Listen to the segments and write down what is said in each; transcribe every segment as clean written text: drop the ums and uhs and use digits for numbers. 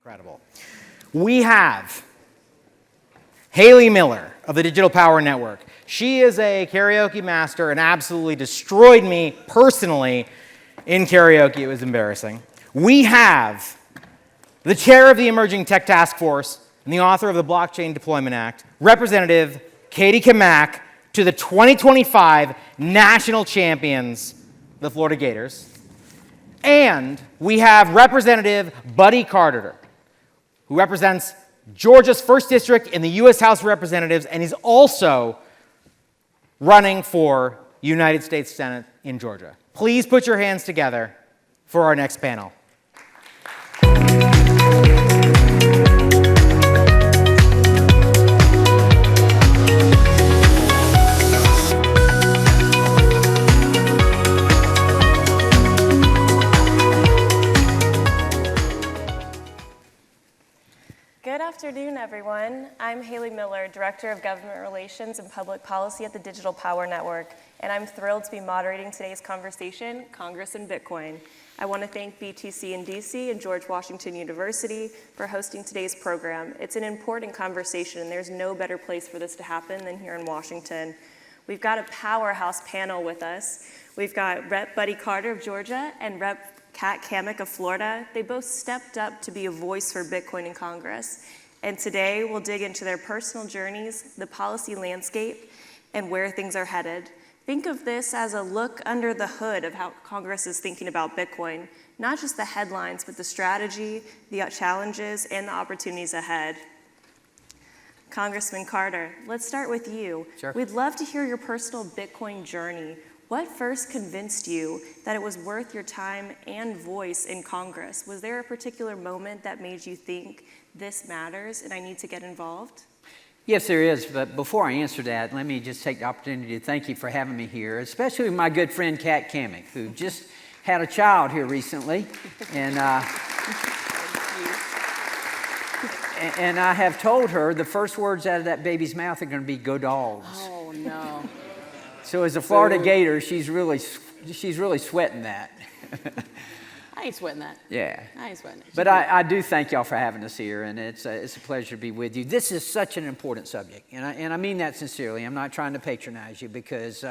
Incredible. We have Hailey Miller of the Digital Power Network. She is a karaoke master and absolutely destroyed me personally in karaoke. It was embarrassing. We have the chair of the Emerging Tech Task Force and the author of the Blockchain Deployment Act, Representative Kat Cammack, to the 2025 national champions, the Florida Gators. And we have Representative Buddy Carter, who represents Georgia's 1st District in the U.S. House of Representatives, and he's also running for United States Senate in Georgia. Please put your hands together for our next panel. Good afternoon, everyone. I'm Hailey Miller, Director of Government Relations and Public Policy at the Digital Power Network, and I'm thrilled to be moderating today's conversation, Congress and Bitcoin. I want to thank BTC in DC and George Washington University for hosting today's program. It's an important conversation, and there's no better place for this to happen than here in Washington. We've got a powerhouse panel with us. We've got Rep. Buddy Carter of Georgia and Rep. Kat Cammack of Florida. They both stepped up to be a voice for Bitcoin in Congress. And today we'll dig into their personal journeys, the policy landscape, and where things are headed. Think of this as a look under the hood of how Congress is thinking about Bitcoin, not just the headlines, but the strategy, the challenges, and the opportunities ahead. Congressman Carter, let's start with you. Sure. We'd love to hear your personal Bitcoin journey. What first convinced you that it was worth your time and voice in Congress? Was there a particular moment that made you think this matters and I need to get involved? Yes, there is, but before I answer that, let me just take the opportunity to thank you for having me here, especially my good friend Kat Cammack, who just had a child here recently, and I have told her the first words out of that baby's mouth are going to be "Go Dogs." Oh no! So as a Florida Gator, she's really sweating that. I ain't sweating that. Yeah. I ain't sweating it. But I do thank y'all for having us here, and it's a pleasure to be with you. This is such an important subject, and I mean that sincerely. I'm not trying to patronize you because,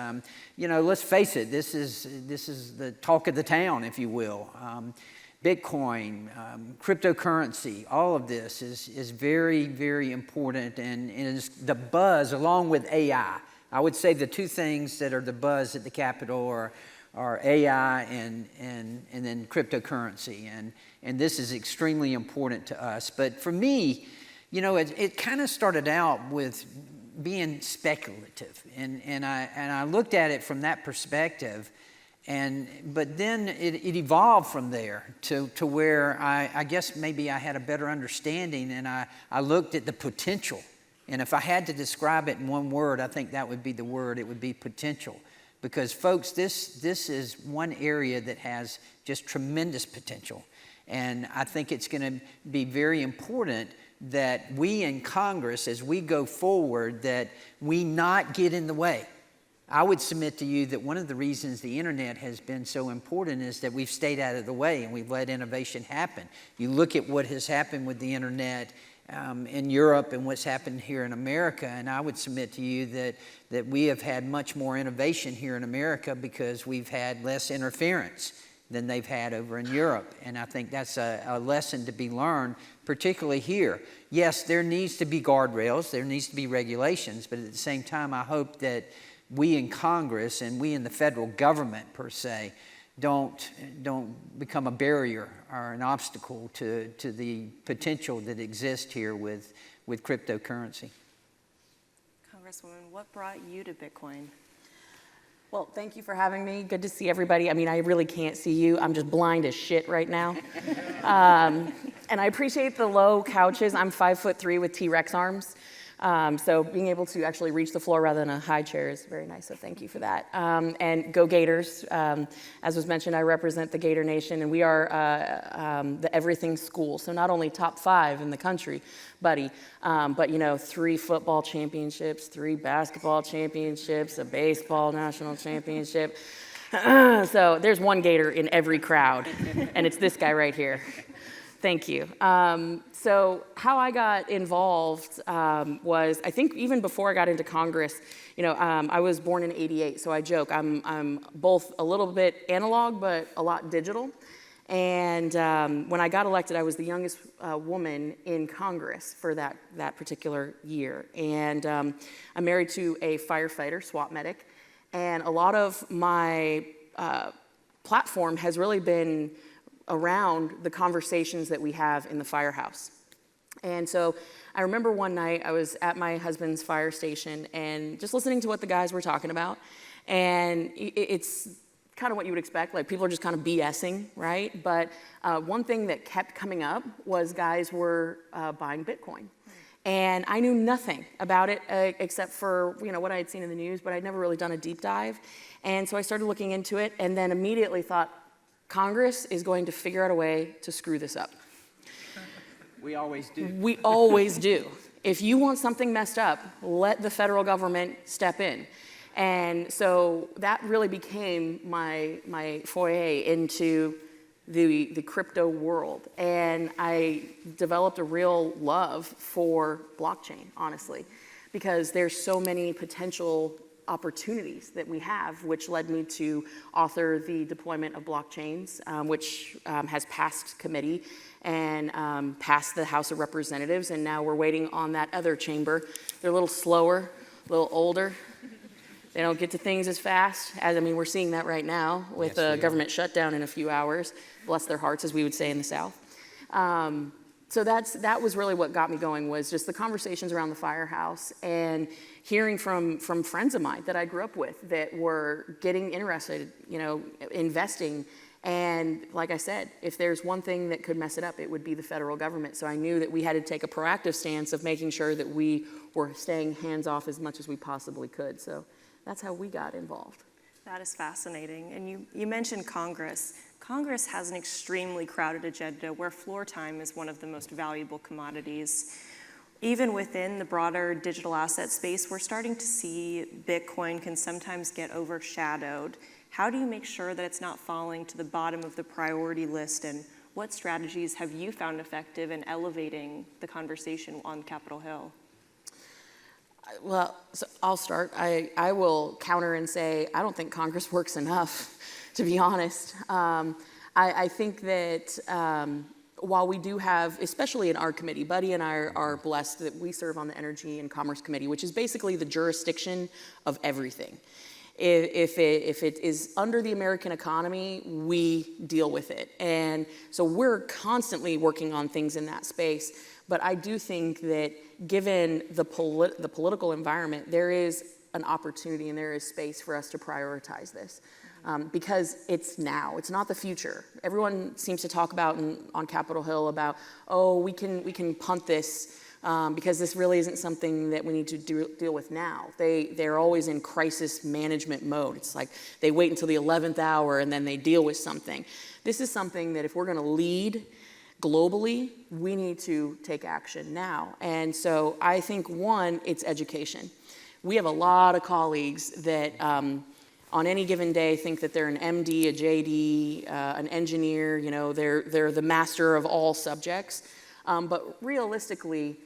let's face it, this is the talk of the town, if you will. Bitcoin, cryptocurrency, all of this is very, very important, and it's the buzz along with AI. I would say the two things that are the buzz at the Capitol are AI and then cryptocurrency, and this is extremely important to us. But for me, it kind of started out with being speculative, and I looked at it from that perspective, but then it evolved from there to where I guess maybe I had a better understanding, and I looked at the potential. And if I had to describe it in one word, I think that would be the word. It would be potential. Because, folks, this is one area that has just tremendous potential. And I think it's going to be very important that we in Congress, as we go forward, that we not get in the way. I would submit to you that one of the reasons the internet has been so important is that we've stayed out of the way and we've let innovation happen. You look at what has happened with the internet in Europe and what's happened here in America, and I would submit to you that we have had much more innovation here in America because we've had less interference than they've had over in Europe, and I think that's a lesson to be learned, particularly here. Yes, there needs to be guardrails, there needs to be regulations, but at the same time, I hope that we in Congress and we in the federal government, per se, don't become a barrier or an obstacle to the potential that exists here with cryptocurrency. Congresswoman, what brought you to Bitcoin? Well, thank you for having me. Good to see everybody. I mean, I really can't see you. I'm just blind as shit right now. And I appreciate the low couches. I'm 5'3" with T-Rex arms. So being able to actually reach the floor rather than a high chair is very nice, so thank you for that. And go Gators. As was mentioned, I represent the Gator Nation, and we are the everything school. So not only top 5 in the country, Buddy, but 3 football championships, 3 basketball championships, a baseball national championship. So there's one Gator in every crowd, and it's this guy right here. Thank you. So how I got involved was, I think even before I got into Congress, I was born in '88, so I joke, I'm both a little bit analog, but a lot digital. And when I got elected, I was the youngest woman in Congress for that particular year. And I'm married to a firefighter, SWAT medic, and a lot of my platform has really been around the conversations that we have in the firehouse. And so I remember one night I was at my husband's fire station and just listening to what the guys were talking about. And it's kind of what you would expect, like people are just kind of BSing, right? But one thing that kept coming up was guys were buying Bitcoin. And I knew nothing about it except for what I had seen in the news, but I'd never really done a deep dive. And so I started looking into it and then immediately thought, Congress is going to figure out a way to screw this up. We always do. We always do. If you want something messed up, let the federal government step in. And so that really became my foray into the crypto world. And I developed a real love for blockchain, honestly, because there's so many potential opportunities that we have, which led me to author the deployment of blockchains, which has passed committee and passed the House of Representatives, and now we're waiting on that other chamber. They're a little slower, a little older. They don't get to things as fast. We're seeing that right now with the government shutdown in a few hours. Bless their hearts, as we would say in the South. So that was really what got me going, was just the conversations around the firehouse and hearing from friends of mine that I grew up with that were getting interested, investing. And like I said, if there's one thing that could mess it up, it would be the federal government. So I knew that we had to take a proactive stance of making sure that we were staying hands off as much as we possibly could. So that's how we got involved. That is fascinating. And you mentioned Congress. Congress has an extremely crowded agenda where floor time is one of the most valuable commodities. Even within the broader digital asset space, we're starting to see Bitcoin can sometimes get overshadowed. How do you make sure that it's not falling to the bottom of the priority list, and what strategies have you found effective in elevating the conversation on Capitol Hill? Well, so I'll start. I will counter and say, I don't think Congress works enough, to be honest. I think that while we do have, especially in our committee, Buddy and I are blessed that we serve on the Energy and Commerce Committee, which is basically the jurisdiction of everything. If it is under the American economy, we deal with it. And so we're constantly working on things in that space. But I do think that given the political environment, there is an opportunity and there is space for us to prioritize this. Because it's now, it's not the future. Everyone seems to talk about on Capitol Hill about, we can punt this because this really isn't something that we need to deal with now. They're always in crisis management mode. It's like they wait until the 11th hour and then they deal with something. This is something that if we're gonna lead globally, we need to take action now. And so I think, one, it's education. We have a lot of colleagues that on any given day think that they're an MD, a JD, an engineer, they're the master of all subjects. But realistically,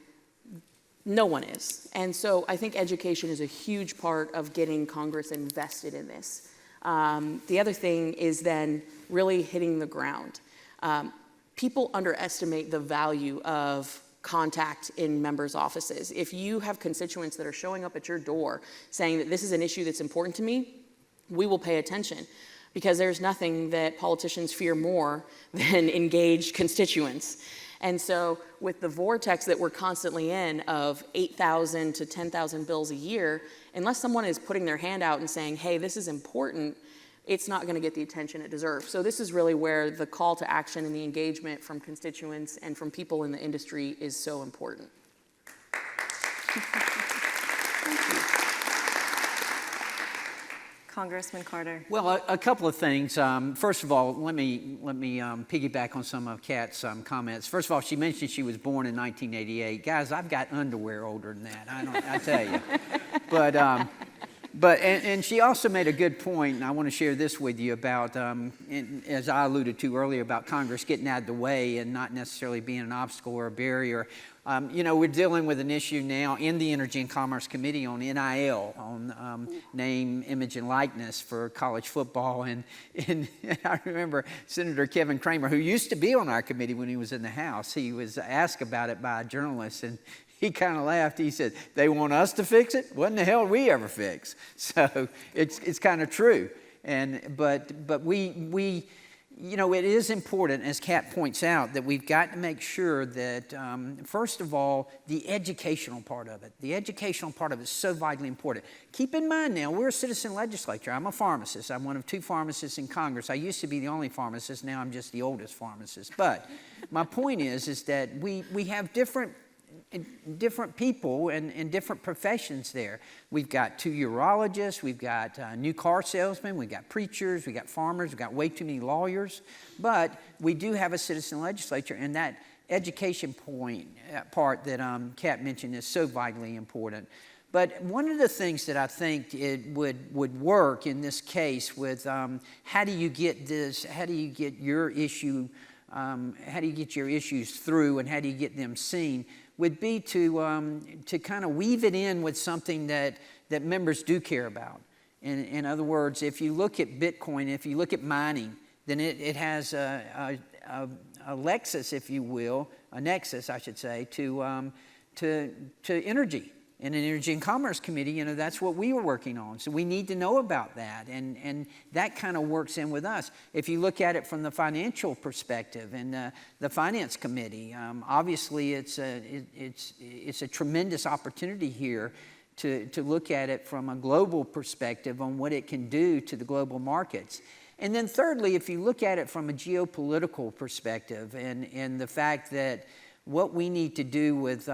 no one is. And so I think education is a huge part of getting Congress invested in this. The other thing is then really hitting the ground. People underestimate the value of contact in members' offices. If you have constituents that are showing up at your door saying that this is an issue that's important to me, we will pay attention, because there's nothing that politicians fear more than engaged constituents. And so with the vortex that we're constantly in of 8,000 to 10,000 bills a year, unless someone is putting their hand out and saying, hey, this is important, it's not going to get the attention it deserves. So this is really where the call to action and the engagement from constituents and from people in the industry is so important. Congressman Carter. Well, a couple of things. First of all, let me piggyback on some of Kat's comments. First of all, she mentioned she was born in 1988. Guys, I've got underwear older than that. I tell you. But and she also made a good point, and I want to share this with you about, as I alluded to earlier, about Congress getting out of the way and not necessarily being an obstacle or a barrier. We're dealing with an issue now in the Energy and Commerce Committee on NIL, on name, image, and likeness for college football. And I remember Senator Kevin Cramer, who used to be on our committee when he was in the House, he was asked about it by a journalist, and he kind of laughed. He said, "They want us to fix it? What in the hell did we ever fix?" So it's kind of true. But we it is important, as Kat points out, that we've got to make sure that, first of all, the educational part of it. The educational part of it is so vitally important. Keep in mind now, we're a citizen legislature. I'm a pharmacist. I'm one of 2 pharmacists in Congress. I used to be the only pharmacist. Now I'm just the oldest pharmacist. But my point is that we have different people and different professions there. We've got 2 urologists, we've got new car salesmen, we've got preachers, we've got farmers, we've got way too many lawyers, but we do have a citizen legislature, and that education part that Kat mentioned is so vitally important. But one of the things that I think it would work in this case with how do you get your issue, how do you get your issues through and how do you get them seen, would be to kind of weave it in with something that members do care about. In other words, if you look at Bitcoin, if you look at mining, then it has a nexus, if you will, a nexus, I should say, to energy. In an Energy and Commerce Committee, that's what we were working on. So we need to know about that, and that kind of works in with us. If you look at it from the financial perspective and the Finance Committee, obviously it's a tremendous opportunity here to look at it from a global perspective on what it can do to the global markets. And then thirdly, if you look at it from a geopolitical perspective and the fact that what we need to do with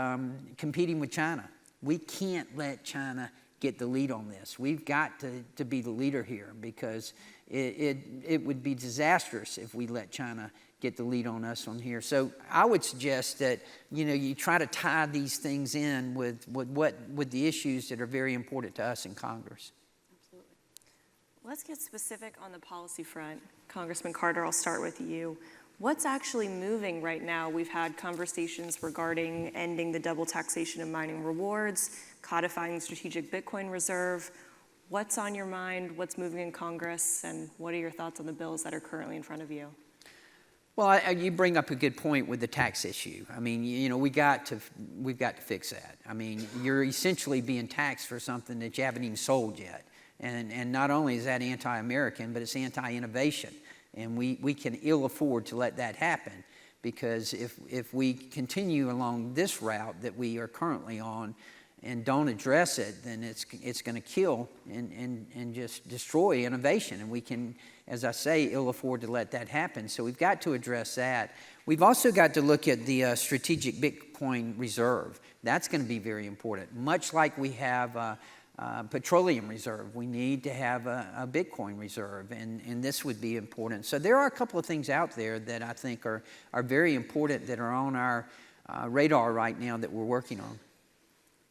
competing with China, we can't let China get the lead on this. We've got to be the leader here because it would be disastrous if we let China get the lead on us on here. So I would suggest that you try to tie these things in with the issues that are very important to us in Congress. Absolutely. Let's get specific on the policy front. Congressman Carter, I'll start with you. What's actually moving right now? We've had conversations regarding ending the double taxation of mining rewards, codifying the strategic Bitcoin reserve. What's on your mind? What's moving in Congress? And what are your thoughts on the bills that are currently in front of you? Well, you bring up a good point with the tax issue. I mean, we've got to fix that. I mean, you're essentially being taxed for something that you haven't even sold yet. And not only is that anti-American, but it's anti-innovation. And we can ill afford to let that happen because if we continue along this route that we are currently on and don't address it, then it's going to kill and just destroy innovation. And we can, as I say, ill afford to let that happen. So we've got to address that. We've also got to look at the strategic Bitcoin reserve. That's going to be very important. Much like we have petroleum reserve, we need to have a Bitcoin reserve, and this would be important. So there are a couple of things out there that I think are very important that are on our radar right now that we're working on.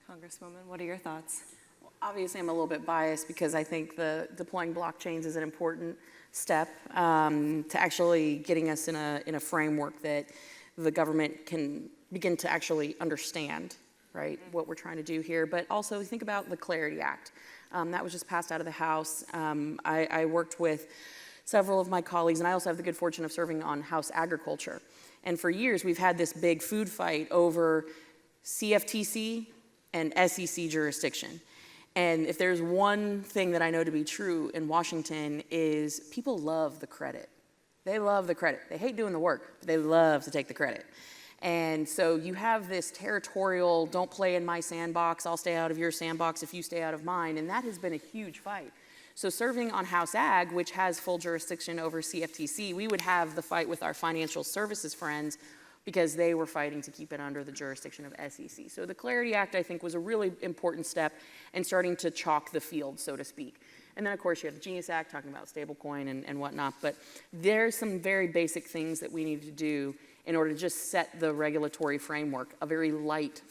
Congresswoman, what are your thoughts? Well, obviously, I'm a little bit biased because I think the deploying blockchains is an important step to actually getting us in a framework that the government can begin to actually understand, right, what we're trying to do here. But also think about the Clarity Act. That was just passed out of the House. I worked with several of my colleagues, and I also have the good fortune of serving on House Agriculture. And for years, we've had this big food fight over CFTC and SEC jurisdiction. And if there's one thing that I know to be true in Washington is people love the credit. They love the credit. They hate doing the work, but they love to take the credit. And so you have this territorial, don't play in my sandbox, I'll stay out of your sandbox if you stay out of mine, and that has been a huge fight. So serving on House Ag, which has full jurisdiction over CFTC, we would have the fight with our financial services friends because they were fighting to keep it under the jurisdiction of SEC. So the Clarity Act, I think, was a really important step in starting to chalk the field, so to speak. And then, of course, you have the Genius Act talking about stablecoin and whatnot, but there's some very basic things that we need to do in order to just set the regulatory framework, a very light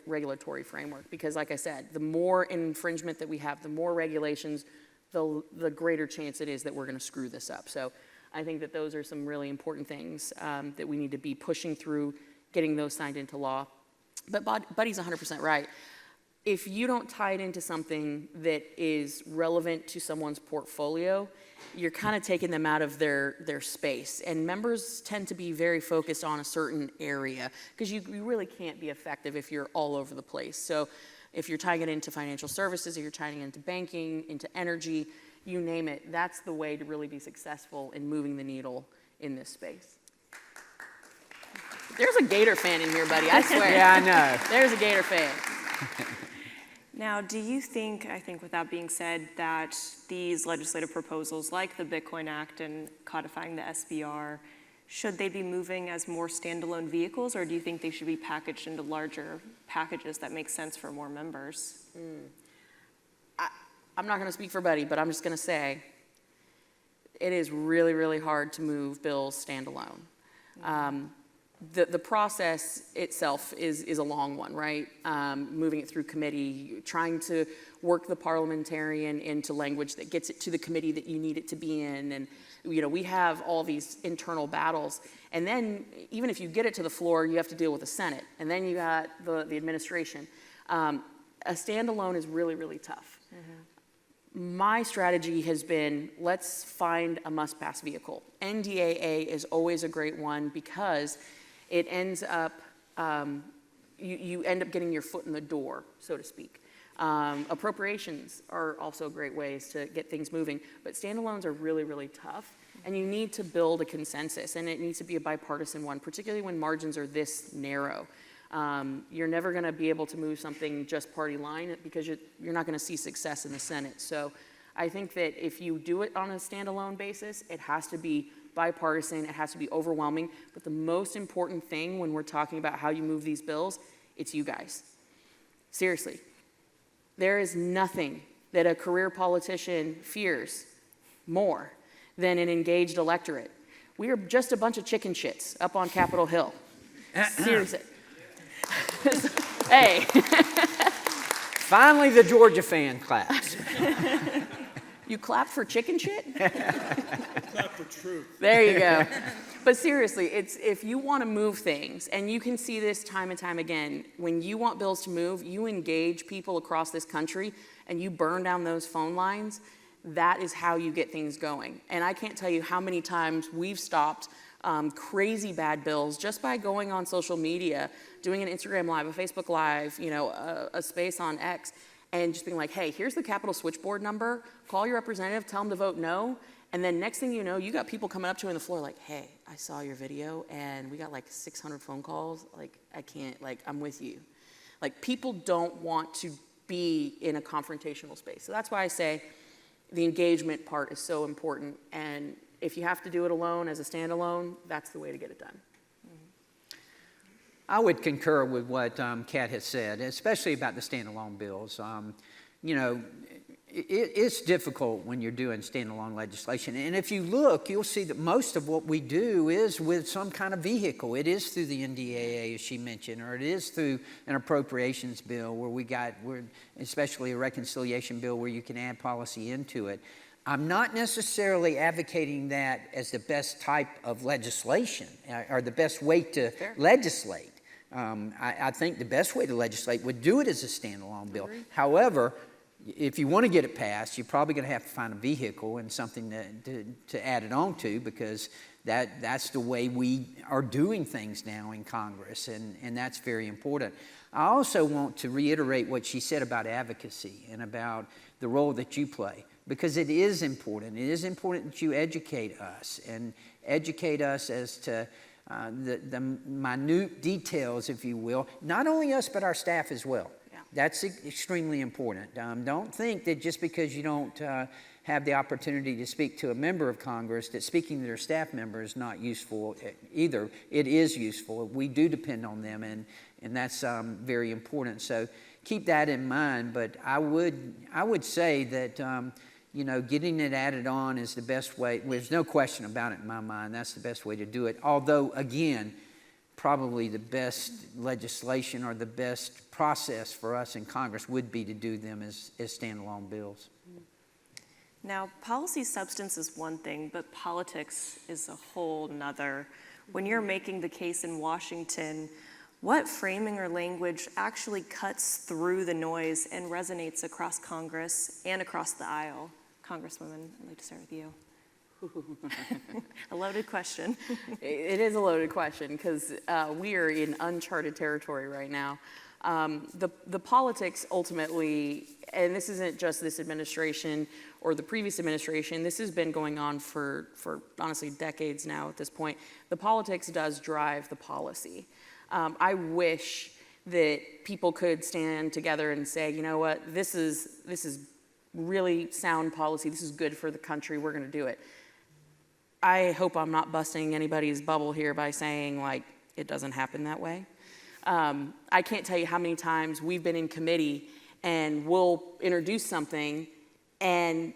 regulatory framework. Because like I said, the more infringement that we have, the more regulations, the greater chance it is that we're going to screw this up. So I think that those are some really important things that we need to be pushing through, getting those signed into law. But Buddy's 100% right. If you don't tie it into something that is relevant to someone's portfolio, you're kind of taking them out of their space. And members tend to be very focused on a certain area because you really can't be effective if you're all over the place. So if you're tying it into financial services, if you're tying it into banking, into energy, you name it, that's the way to really be successful in moving the needle in this space. There's a Gator fan in here, buddy, I swear. Yeah, I know. There's a Gator fan. Now, do you think, I think with that being said, that these legislative proposals like the Bitcoin Act and codifying the SBR, should they be moving as more standalone vehicles, or do you think they should be packaged into larger packages that make sense for more members? I'm not going to speak for Buddy, but I'm just going to say it is really, really hard to move bills standalone. The process itself is a long one, right? Moving it through committee, trying to work the parliamentarian into language that gets it to the committee that you need it to be in. And, we have all these internal battles. And then even if you get it to the floor, you have to deal with the Senate. And then you got the administration. A standalone is really, really tough. Mm-hmm. My strategy has been, let's find a must-pass vehicle. NDAA is always a great one because it ends up, you end up getting your foot in the door, so to speak. Appropriations are also great ways to get things moving, but standalones are really, really tough, and you need to build a consensus, and it needs to be a bipartisan one, particularly when margins are this narrow. You're never going to be able to move something just party line because you're not going to see success in the Senate. So I think that if you do it on a standalone basis, it has to be bipartisan, it has to be overwhelming, but the most important thing when we're talking about how you move these bills, it's you guys. Seriously. There is nothing that a career politician fears more than an engaged electorate. We are just a bunch of chicken shits up on Capitol Hill. Seriously. Hey. Finally, the Georgia fan claps. You clap for chicken shit? Clap for truth. There you go. But seriously, it's if you want to move things, and you can see this time and time again, when you want bills to move, you engage people across this country, and you burn down those phone lines, that is how you get things going. And I can't tell you how many times we've stopped crazy bad bills just by going on social media, doing an Instagram Live, a Facebook Live, a space on X, and just being like, hey, here's the Capitol switchboard number, call your representative, tell them to vote no, and then next thing you know, you got people coming up to you on the floor like, hey, I saw your video, and we got like 600 phone calls, like, I can't, like, I'm with you. Like, people don't want to be in a confrontational space. So that's why I say the engagement part is so important, and if you have to do it alone as a standalone, that's the way to get it done. I would concur with what Kat has said, especially about the standalone bills. It's difficult when you're doing standalone legislation. And if you look, you'll see that most of what we do is with some kind of vehicle. It is through the NDAA, as she mentioned, or it is through an appropriations bill where especially a reconciliation bill where you can add policy into it. I'm not necessarily advocating that as the best type of legislation or the best way to legislate. I think the best way to legislate would do it as a standalone bill. However, if you want to get it passed, you're probably going to have to find a vehicle and something to add it on to, because that's the way we are doing things now in Congress, and that's very important. I also want to reiterate what she said about advocacy and about the role that you play, because it is important. It is important that you educate us as to the minute details, if you will, not only us but our staff as well. Yeah. That's extremely important. Don't think that just because you don't have the opportunity to speak to a member of Congress that speaking to their staff member is not useful either. It is useful. We do depend on them, and that's very important. So keep that in mind. But I would say that getting it added on is the best way. There's no question about it in my mind. That's the best way to do it. Although, again, probably the best legislation or the best process for us in Congress would be to do them as standalone bills. Now, policy substance is one thing, but politics is a whole nother. When you're making the case in Washington, what framing or language actually cuts through the noise and resonates across Congress and across the aisle? Congresswoman, I'd like to start with you. A loaded question. It is a loaded question because we are in uncharted territory right now. The politics ultimately, and this isn't just this administration or the previous administration, this has been going on for honestly decades now at this point. The politics does drive the policy. I wish that people could stand together and say, you know what, this is really sound policy, this is good for the country, we're gonna do it. I hope I'm not busting anybody's bubble here by saying like, it doesn't happen that way. I can't tell you how many times we've been in committee and we'll introduce something and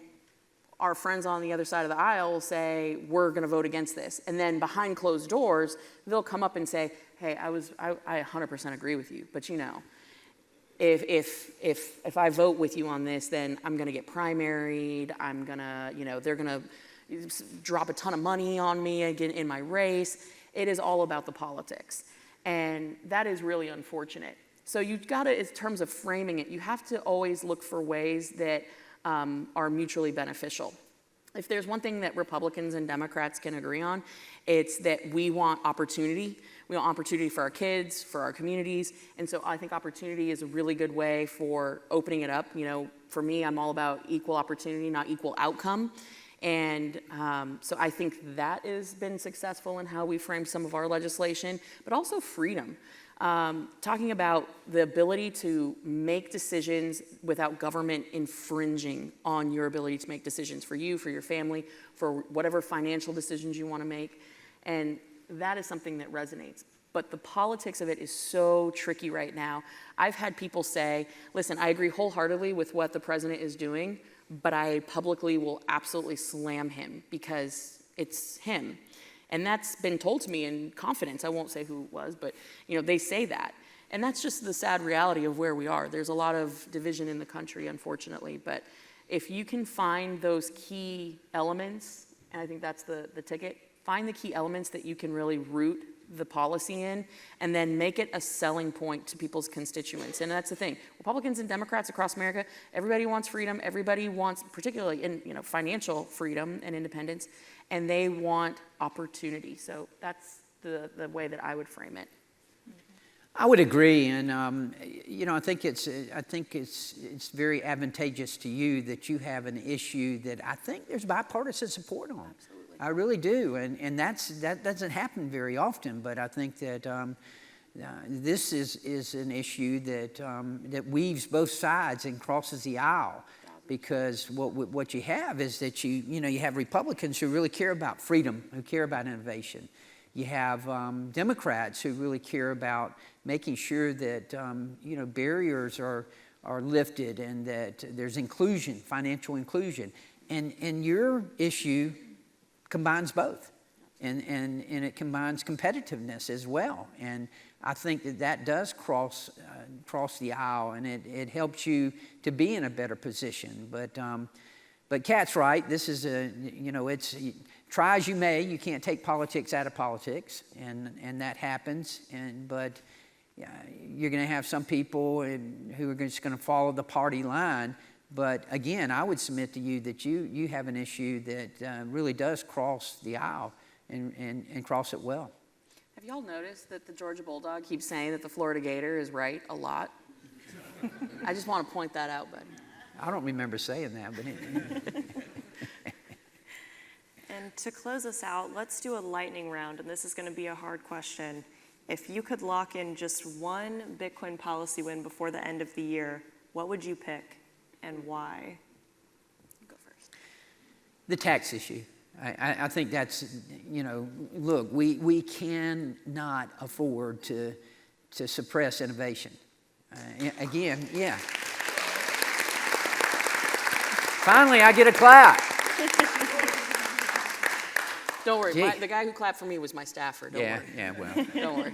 our friends on the other side of the aisle will say, we're gonna vote against this. And then behind closed doors, they'll come up and say, hey, I 100% agree with you, but you know, if I vote with you on this, then I'm gonna get primaried, I'm gonna, you know, they're gonna drop a ton of money on me again in my race. It is all about the politics. And that is really unfortunate. So you've got to, in terms of framing it, you have to always look for ways that are mutually beneficial. If there's one thing that Republicans and Democrats can agree on, it's that we want opportunity. We want opportunity for our kids, for our communities. And so I think opportunity is a really good way for opening it up. You know, for me, I'm all about equal opportunity, not equal outcome. And so I think that has been successful in how we frame some of our legislation, but also freedom. Talking about the ability to make decisions without government infringing on your ability to make decisions for you, for your family, for whatever financial decisions you want to make. And that is something that resonates. But the politics of it is so tricky right now. I've had people say, listen, I agree wholeheartedly with what the president is doing, but I publicly will absolutely slam him because it's him. And that's been told to me in confidence. I won't say who it was, but you know, they say that. And that's just the sad reality of where we are. There's a lot of division in the country, unfortunately. But if you can find those key elements, and I think that's the ticket, find the key elements that you can really root the policy in, and then make it a selling point to people's constituents. And that's the thing. Republicans and Democrats across America, everybody wants freedom. Everybody wants, particularly in financial freedom and independence, and they want opportunity. So that's the way that I would frame it. I would agree, and I think it's very advantageous to you that you have an issue that I think there's bipartisan support on. Absolutely. I really do, and that doesn't happen very often. But I think that this is an issue that weaves both sides and crosses the aisle. Because what you have is that you have Republicans who really care about freedom, who care about innovation. You have Democrats who really care about making sure that barriers are lifted and that there's inclusion, financial inclusion. And your issue combines both, and it combines competitiveness as well. And I think that does cross the aisle, and it helps you to be in a better position. But Kat's right. This is it's try as you may, you can't take politics out of politics, and that happens. But you're going to have some people who are just going to follow the party line. But again, I would submit to you that you have an issue that really does cross the aisle and cross it well. Have y'all noticed that the Georgia Bulldog keeps saying that the Florida Gator is right a lot? I just want to point that out, buddy. I don't remember saying that, but And to close us out, let's do a lightning round, and this is going to be a hard question. If you could lock in just one Bitcoin policy win before the end of the year, what would you pick and why? Go first. The tax issue. I think that's, look, we cannot afford to suppress innovation. Again, yeah. Finally, I get a clap. Don't worry. Gee. The guy who clapped for me was my staffer. Don't worry. Yeah, well. Don't worry.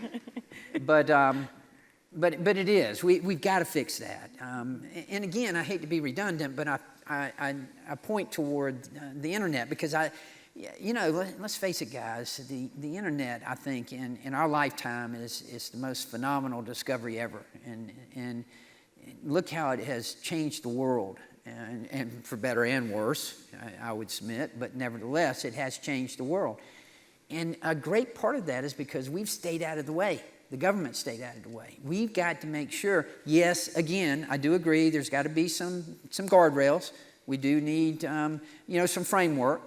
But it is. We've got to fix that. And again, I hate to be redundant, but I point toward the internet because let's face it, guys. The internet, I think, in our lifetime is the most phenomenal discovery ever. And look how it has changed the world, and for better and worse, I would submit. But nevertheless, it has changed the world. And a great part of that is because we've stayed out of the way. The government stayed out of the way. We've got to make sure, yes, again, I do agree, there's got to be some guardrails. We do need, some framework.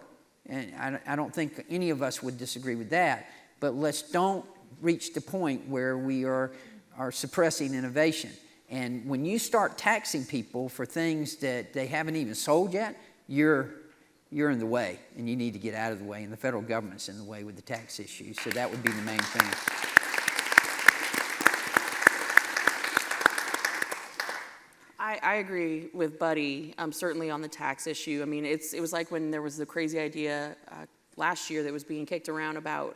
And I don't think any of us would disagree with that. But let's don't reach the point where we are suppressing innovation. And when you start taxing people for things that they haven't even sold yet, you're in the way, and you need to get out of the way. And the federal government's in the way with the tax issue. So that would be the main thing. I agree with Buddy, certainly on the tax issue. I mean, it was like when there was the crazy idea last year that was being kicked around about,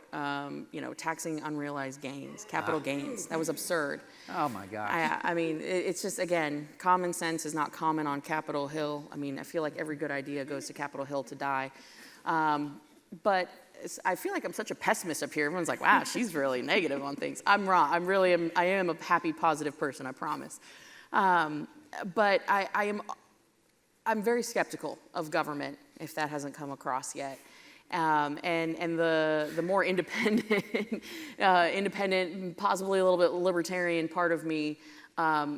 taxing unrealized gains, capital gains. That was absurd. Oh, my God. I mean, it's just, again, common sense is not common on Capitol Hill. I mean, I feel like every good idea goes to Capitol Hill to die. But I feel like I'm such a pessimist up here. Everyone's like, wow, she's really negative on things. I'm wrong. I am a happy, positive person, I promise. But I'm very skeptical of government, if that hasn't come across yet. And the more independent, possibly a little bit libertarian part of me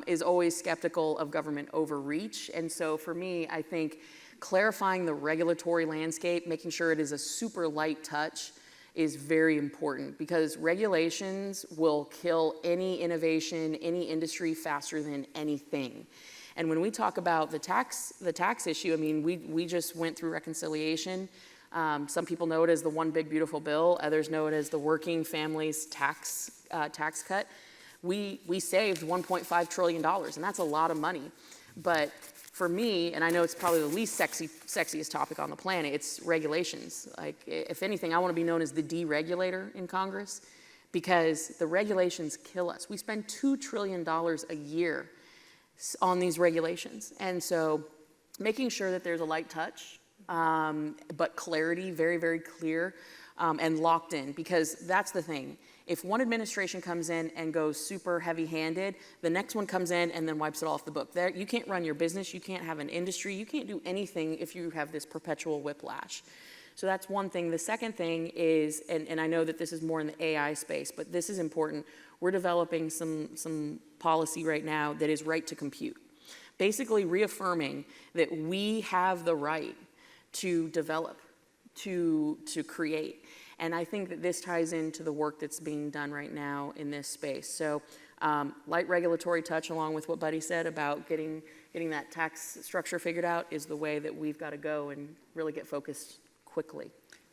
is always skeptical of government overreach. And so for me, I think clarifying the regulatory landscape, making sure it is a super light touch, is very important because regulations will kill any innovation, any industry faster than anything. And when we talk about the tax issue, I mean, we just went through reconciliation. Some people know it as the one big beautiful bill. Others know it as the working families tax cut. We saved $1.5 trillion, and that's a lot of money. But for me, and I know it's probably the least sexiest topic on the planet, it's regulations. Like, if anything, I want to be known as the deregulator in Congress because the regulations kill us. We spend $2 trillion a year on these regulations. And so making sure that there's a light touch, but clarity, very, very clear, and locked in, because that's the thing. If one administration comes in and goes super heavy-handed, the next one comes in and then wipes it off the book. You can't run your business, you can't have an industry, you can't do anything if you have this perpetual whiplash. So that's one thing. The second thing is, and I know that this is more in the AI space, but this is important. We're developing some policy right now that is right to compute. Basically reaffirming that we have the right to develop, to create. And I think that this ties into the work that's being done right now in this space. So light regulatory touch, along with what Buddy said about getting that tax structure figured out, is the way that we've got to go and really get focused quickly.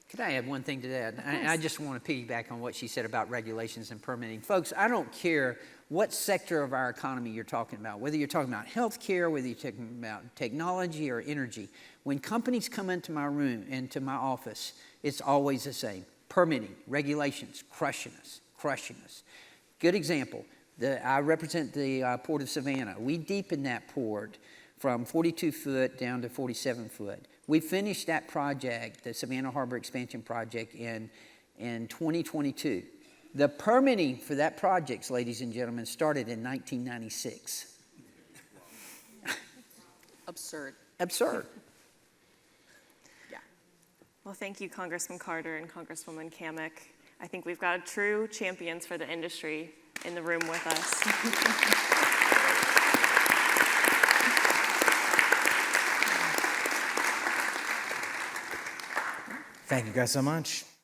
Could I add one thing to that? I just want to piggyback on what she said about regulations and permitting. Folks, I don't care what sector of our economy you're talking about, whether you're talking about healthcare, whether you're talking about technology or energy. When companies come into my room, into my office, it's always the same. Permitting, regulations, crushing us. Good example, I represent the Port of Savannah. We deepened that port from 42 foot down to 47 foot. We finished that project, the Savannah Harbor Expansion Project, in 2022. The permitting for that project, ladies and gentlemen, started in 1996. Absurd. Absurd. Yeah. Well, thank you, Congressman Carter and Congresswoman Cammack. I think we've got true champions for the industry in the room with us. Thank you guys so much.